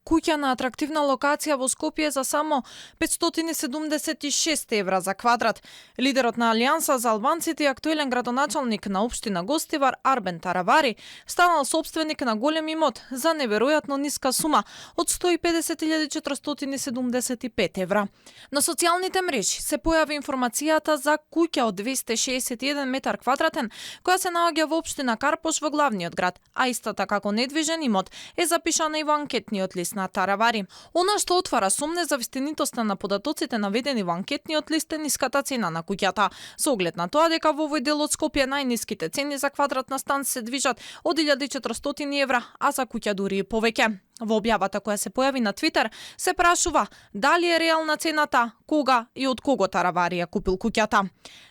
куќа на атрактивна локација во Скопје за само 576 евра за квадрат. Лидерот на Алијанса за албанците и актуелен градоначалник на општина Гостивар Арбен Таравари станал собственик на голем имот за неверојатно ниска сума од 150.475 евра. На социјалните мрежи се појави информацијата за куќа од 261 метар квадратен која се наоѓа во општина Карпош во главниот град, а истата како недвижен имот е запишана и во анкетниот лист на Таравари. Она што отвара сумне за вистинитоста на податоците наведени во анкетниот лист е ниската цена на куќата, со оглед на тоа дека во овој дел од Скопје најниските цени за квадратна стан се движат од 1400 евра, а за куќа дури и повеќе. Во објавата која се појави на Твитер се прашува дали е реална цената, кога и од кого Таравари ја купил куќата.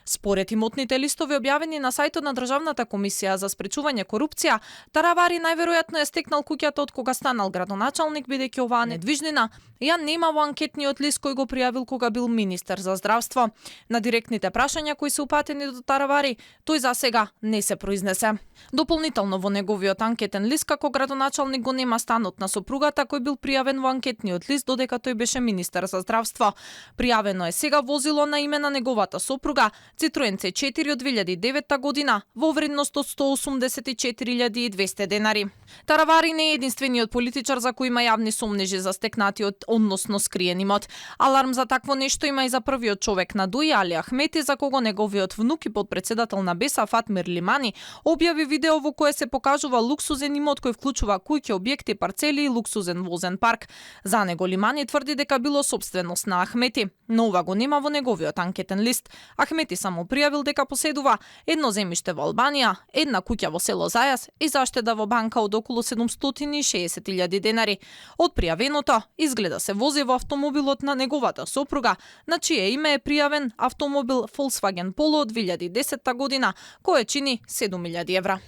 Според имотните листови објавени на сајтот на Државната комисија за спречување корупција, Таравари најверојатно е стекнал куќата од кога станал градоначалник, бидејќи оваа недвижнина ја нема во анкетниот лист кој го пријавил кога бил министер за здравство. На директните прашања кои се упатени до Таравари, тој за сега не се произнесе. Дополнително во неговиот анкетен лист како градоначалник го нема станот на сопругата кој бил пријавен во анкетниот лист додека тој беше министер за здравство. Пријавено е сега возило на име на неговата сопруга, Citroen C4 од 2009 година во вредност од 184.200 денари. Таравари не е единствениот политичар за кој има јавни сомнежи за стекнатиот, односно скриен имот. Аларм за такво нешто има и за првиот човек на ДУИ, Али Ахмети, за кого неговиот внук и подпредседател на БЕСА Фатмир Лимани објави видео во кое се покажува луксузен имот кој вклучува куќи, објекти, парцели и луксузен возен парк. За него Лимани тврди дека било собственост на Ахмети, но ова го нема во неговиот анкетен лист. Ахмети само пријавил дека поседува едно земјиште во Албанија, една куќа во село Зајас и заштеда во банка од околу 760.000 денари. Од пријавеното изгледа се вози во автомобилот на неговата сопруга, на чие име е пријавен автомобил Volkswagen Polo од 2010 година, кој чини 7.000 евра.